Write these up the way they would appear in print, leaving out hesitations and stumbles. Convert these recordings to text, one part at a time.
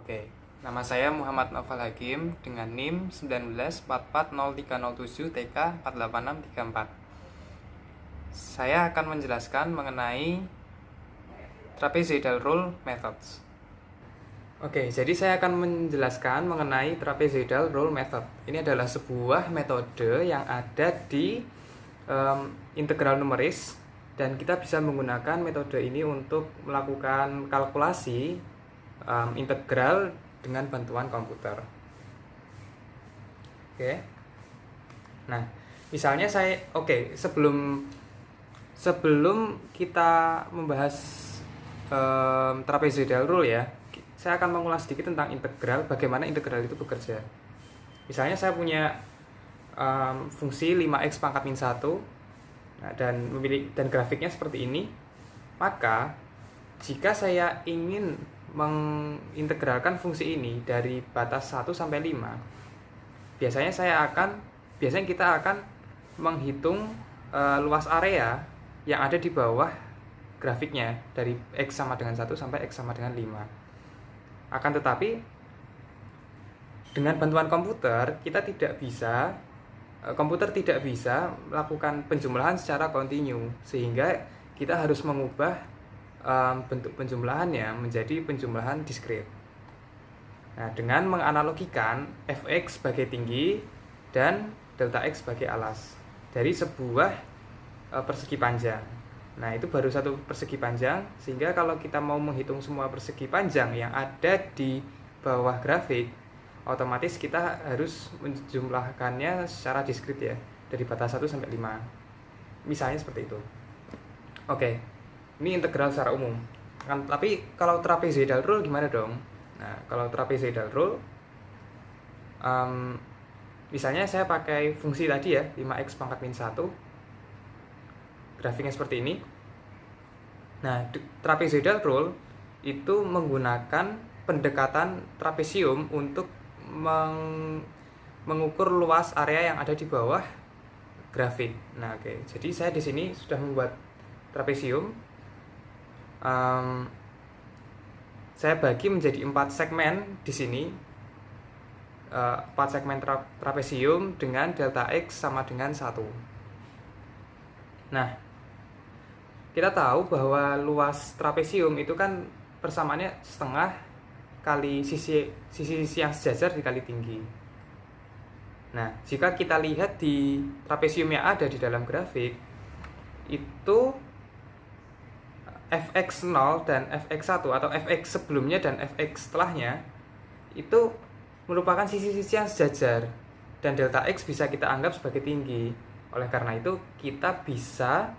Oke, nama saya Muhammad Noval Hakim dengan NIM 19440307TK48634. Saya akan menjelaskan mengenai trapezoidal rule methods. Oke, jadi saya akan menjelaskan mengenai trapezoidal rule method. Ini adalah sebuah metode yang ada di integral numeris, dan kita bisa menggunakan metode ini untuk melakukan kalkulasi integral dengan bantuan komputer. Oke. Nah, misalnya sebelum kita membahas trapezoidal rule ya, saya akan mengulas sedikit tentang integral, bagaimana integral itu bekerja. Misalnya saya punya fungsi 5x pangkat min 1, nah, dan grafiknya seperti ini. Maka jika saya ingin mengintegralkan fungsi ini dari batas 1 sampai 5, biasanya kita akan menghitung luas area yang ada di bawah grafiknya dari x sama dengan 1 sampai x sama dengan 5. Akan tetapi dengan bantuan komputer komputer tidak bisa melakukan penjumlahan secara kontinu, sehingga kita harus mengubah bentuk penjumlahannya menjadi penjumlahan diskrit. Nah, dengan menganalogikan fx sebagai tinggi dan delta x sebagai alas dari sebuah persegi panjang. Nah, itu baru satu persegi panjang, sehingga kalau kita mau menghitung semua persegi panjang yang ada di bawah grafik, otomatis kita harus menjumlahkannya secara diskrit ya, dari batas 1 sampai 5. Misalnya seperti itu. Oke, ini integral secara umum. Tapi kalau trapezoidal rule gimana dong? Nah, kalau trapezoidal rule, misalnya saya pakai fungsi tadi ya, 5x pangkat min 1. Grafiknya seperti ini. Nah, trapezoidal rule itu menggunakan pendekatan trapesium untuk mengukur luas area yang ada di bawah grafik. Nah, oke. Jadi saya di sini sudah membuat trapesium. Saya bagi menjadi 4 segmen di sini. 4 segmen trapesium dengan delta x sama dengan 1. Nah, kita tahu bahwa luas trapesium itu kan persamaannya setengah kali sisi yang sejajar dikali tinggi. Nah, jika kita lihat di trapesium yang ada di dalam grafik, itu fx0 dan fx1 atau fx sebelumnya dan fx setelahnya itu merupakan sisi-sisi yang sejajar, dan delta x bisa kita anggap sebagai tinggi. Oleh karena itu, kita bisa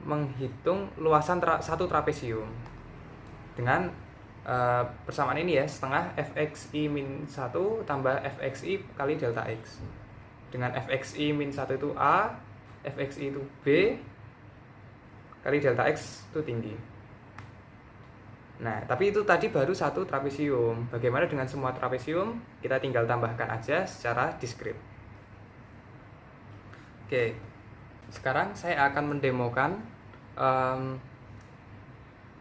menghitung luasan satu trapesium dengan persamaan ini ya, setengah fxi min 1 tambah fxi kali delta x. Dengan fxi min 1 itu A, fxi itu B, kali delta x itu tinggi. Nah, tapi itu tadi baru satu trapesium. Bagaimana dengan semua trapesium? Kita tinggal tambahkan aja secara diskrit. Oke, sekarang saya akan mendemokan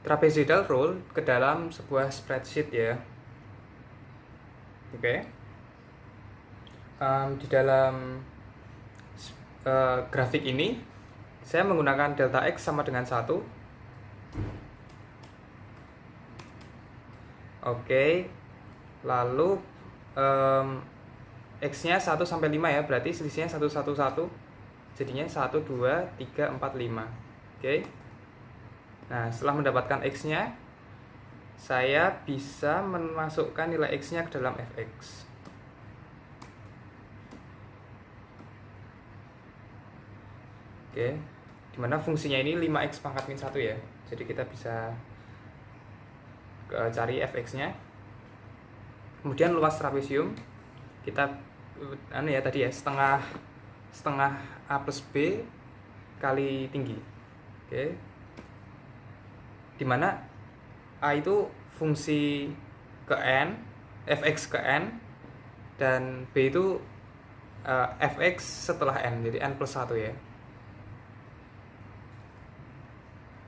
trapezoidal rule ke dalam sebuah spreadsheet ya. Oke. Di dalam grafik ini saya menggunakan delta x sama dengan 1. Oke. Lalu x-nya 1 sampai 5 ya, berarti selisihnya 1 1 1. Jadinya 1 2 3 4 5. Oke. Nah, setelah mendapatkan x-nya, saya bisa memasukkan nilai x-nya ke dalam fx. Oke, dimana fungsinya ini 5x pangkat min 1 ya. Jadi kita bisa cari fx-nya. Kemudian luas trapesium kita tadi ya, setengah a plus b kali tinggi. Oke, dimana a itu fungsi ke n, fx ke n, dan b itu fx setelah n, jadi n plus 1 ya.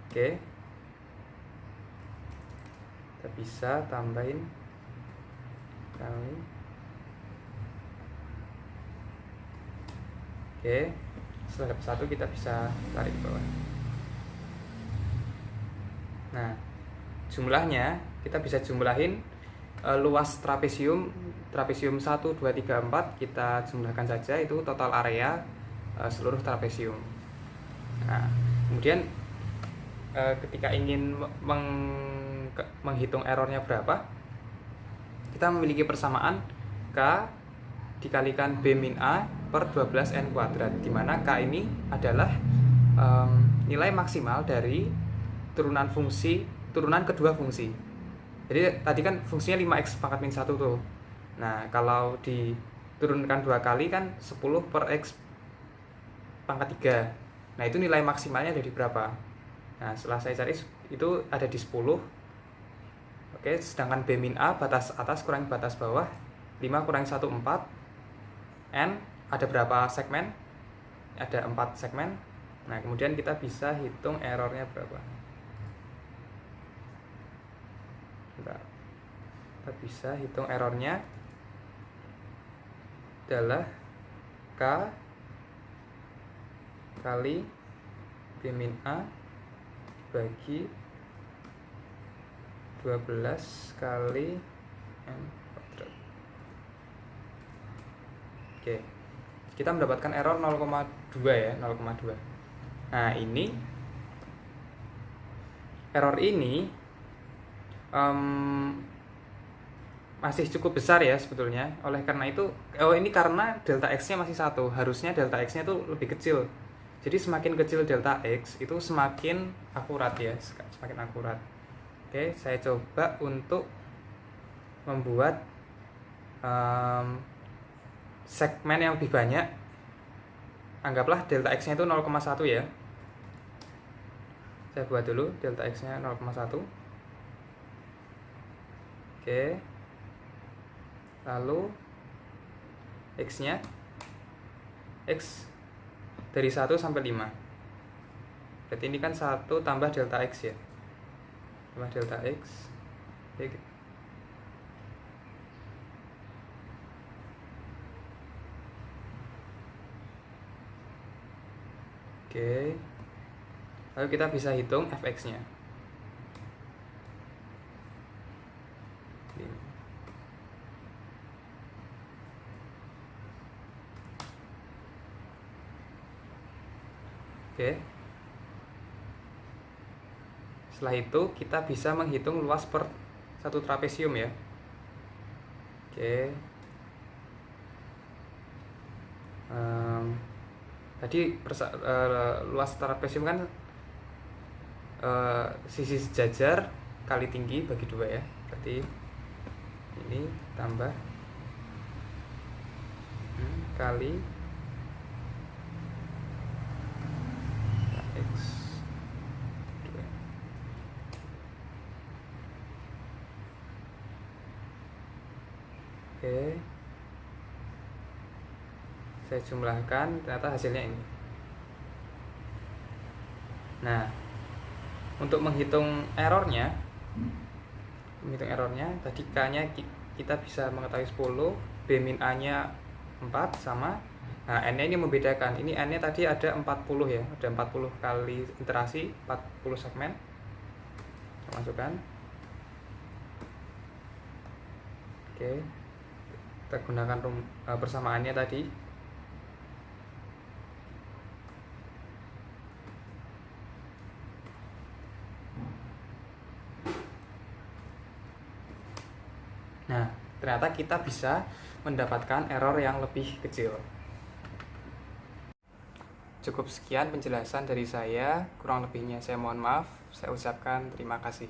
Oke, kita bisa tambahin kali. Oke, setelah dapat 1 kita bisa tarik ke bawah. Nah, jumlahnya kita bisa jumlahin luas trapesium 1, 2, 3, 4 kita jumlahkan saja, itu total area seluruh trapesium. Nah, kemudian ketika ingin menghitung errornya berapa, kita memiliki persamaan K dikalikan B min A per 12N kuadrat, dimana K ini adalah nilai maksimal dari turunan kedua fungsi. Jadi tadi kan fungsinya 5x pangkat min 1 tuh. Nah, kalau diturunkan 2 kali kan 10 per x pangkat 3. Nah, itu nilai maksimalnya ada di berapa? Nah, setelah saya cari itu ada di 10. Oke, sedangkan B min A batas atas kurangi batas bawah 5 kurangi 1 4. N ada berapa segmen? Ada 4 segmen. Nah, kemudian kita bisa hitung errornya berapa. Kita bisa hitung errornya adalah K kali B min A bagi 12 kali N kuadrat. Oke, kita mendapatkan error 0,2 ya, 0,2. Nah, ini error ini masih cukup besar ya sebetulnya. Oleh karena itu, ini karena delta x-nya masih 1, harusnya delta x-nya itu lebih kecil. Jadi semakin kecil delta x itu semakin akurat ya, semakin akurat. Oke, saya coba untuk membuat segmen yang lebih banyak. Anggaplah delta x-nya itu 0,1 ya. Saya buat dulu delta x-nya 0,1. Oke, lalu x-nya x dari 1 sampai 5. Berarti ini kan 1 tambah delta x ya, tambah delta x. Oke, lalu kita bisa hitung fx-nya. Oke. Setelah itu kita bisa menghitung luas per satu trapesium ya. Oke. Tadi luas trapesium kan sisi sejajar kali tinggi bagi 2 ya. Berarti ini tambah kali x 2. Oke, saya jumlahkan, ternyata hasilnya ini. Nah, untuk menghitung errornya tadi k-nya kita bisa mengetahui 10, b min a-nya 4 sama. Nah, n-nya ini membedakan. Ini n-nya tadi ada 40 ya, ada 40 kali iterasi, 40 segmen. Kita masukkan. Oke, kita gunakan persamaannya tadi. Nah, ternyata kita bisa mendapatkan error yang lebih kecil. Cukup sekian penjelasan dari saya, kurang lebihnya saya mohon maaf. Saya ucapkan terima kasih.